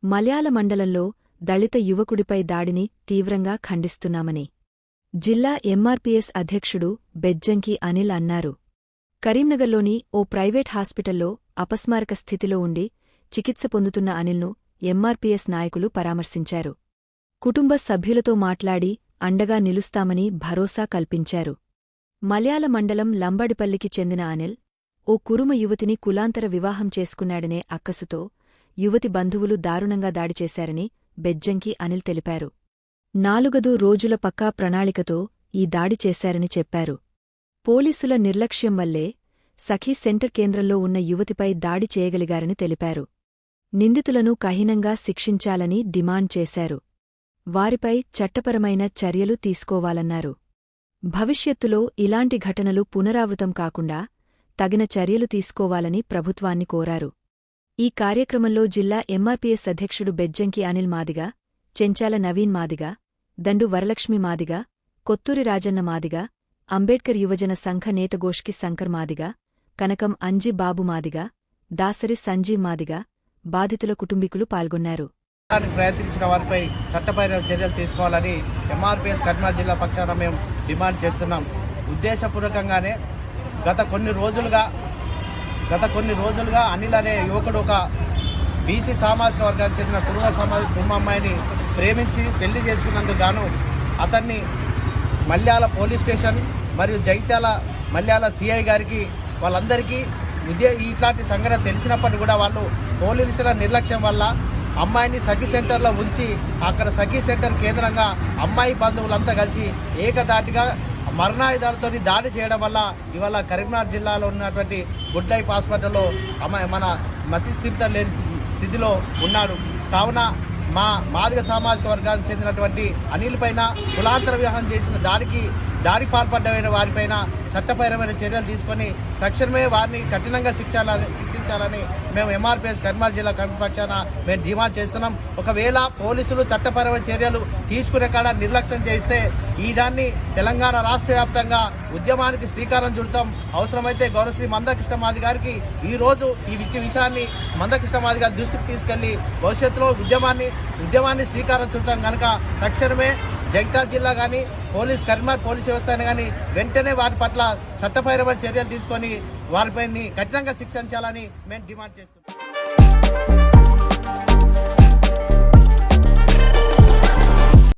మల్యాల మండలంలో దళిత యువకుడిపై దాడిని తీవ్రంగా ఖండిస్తున్నామని జిల్లా ఎంఆర్పీఎస్ అధ్యక్షుడు బెజ్జంకి అనిల్ అన్నారు. కరీంనగర్లోని ఓ ప్రైవేట్ హాస్పిటల్లో అపస్మారక స్థితిలో ఉండి చికిత్స పొందుతున్న అనిల్ను ఎంఆర్పీఎస్ నాయకులు పరామర్శించారు. కుటుంబ సభ్యులతో మాట్లాడి అండగా నిలుస్తామని భరోసా కల్పించారు. మల్యాల మండలం లంబడిపల్లికి చెందిన అనిల్ ఓ కురుమ యువతిని కులాంతర వివాహం చేసుకున్నాడనే అక్కసుతో యువతి బంధువులు దారుణంగా దాడి చేశారని బెజ్జంకి అనిల్ తెలిపారు. 4 రోజుల పక్కా ప్రణాళికతో ఈ దాడి చేశారని చెప్పారు. పోలీసుల నిర్లక్ష్యం వల్లే సఖీ సెంటర్ కేంద్రంలో ఉన్న యువతిపై దాడి చేయగలిగారని తెలిపారు. నిందితులను కఠినంగా శిక్షించాలని డిమాండ్ చేశారు. వారిపై చట్టపరమైన చర్యలు తీసుకోవాలన్నారు. భవిష్యత్తులో ఇలాంటి ఘటనలు పునరావృతం కాకుండా తగిన చర్యలు తీసుకోవాలని ప్రభుత్వాన్ని కోరారు. ఈ కార్యక్రమంలో జిల్లా ఎంఆర్పీఎస్ అధ్యక్షుడు బెజ్జంకి అనిల్ మాదిగ, చెంచాల నవీన్ మాదిగ, దండు వరలక్ష్మి మాదిగ, కొత్తూరి రాజన్న మాదిగ, అంబేడ్కర్ యువజన సంఘ నేత గోష్కి శంకర్ మాదిగ, కనకం అంజి బాబు మాదిగ, దాసరి సంజీవ్ మాదిగ, బాధితుల కుటుంబీకులు పాల్గొన్నారు. ప్రయత్నించిన వారిపై చట్టపరమైన చర్యలు తీసుకోవాలని ఎంఆర్పీఎస్ కరీంనగర్ జిల్లా పక్షాన మేము డిమాండ్ చేస్తున్నాం. ఉద్దేశపూర్వకంగానే గత కొన్ని రోజులుగా అనిల్ అనే యువకుడు ఒక బీసీ సామాజిక వర్గానికి చెందిన కుటుంబ అమ్మాయిని ప్రేమించి పెళ్లి చేసుకున్నందుకు గాను అతన్ని మల్యాల పోలీస్ స్టేషన్ మరియు జగిత్యాల మల్యాల సిఐ గారికి వాళ్ళందరికీ ఇట్లాంటి సంఘటన తెలిసినప్పటికీ కూడా వాళ్ళు పోలీసుల నిర్లక్ష్యం వల్ల అమ్మాయిని సఖీ సెంటర్లో ఉంచి అక్కడ సఖీ సెంటర్ కేంద్రంగా అమ్మాయి బంధువులంతా కలిసి ఏకదాటిగా మరణాయుధాలతో దాడి చేయడం వల్ల ఇవాళ కరీంనగర్ జిల్లాలో ఉన్నటువంటి గుడ్ లైఫ్ హాస్పిటల్లో మన మతి స్థితిలో ఉన్నాడు. కావున మా మాదిగ సామాజిక వర్గానికి చెందినటువంటి అనిల్ పైన కులాంతర వివాహం చేసిన దాడి పాల్పడ్డమైన వారిపైన చట్టపరమైన చర్యలు తీసుకొని తక్షణమే వారిని కఠినంగా శిక్షించాలని మేము ఎంఆర్పీఎస్ కరీంనగర్ జిల్లా కమిటీ పక్షాన మేము డిమాండ్ చేస్తున్నాం. ఒకవేళ పోలీసులు చట్టపరమైన చర్యలు తీసుకునే కాడ నిర్లక్ష్యం చేస్తే ఈ దాన్ని తెలంగాణ రాష్ట్ర వ్యాప్తంగా ఉద్యమానికి శ్రీకారం చుడతాం. అవసరమైతే గౌరవశ్రీ మందకృష్ణ మాది గారికి ఈరోజు ఈ విషయాన్ని మందకృష్ణ మాది గారి దృష్టికి తీసుకెళ్లి భవిష్యత్తులో ఉద్యమాన్ని శ్రీకారం చుడతాం కనుక తక్షణమే జగిత్యాల జిల్లా కానీ కరీంనగర్ పోలీస్ వ్యవస్థ కానీ వెంటనే వారి పట్ల చట్టపరమైన చర్యలు తీసుకొని వారిపై కఠినంగా శిక్షించాలని మేము డిమాండ్ చేస్తున్నాం.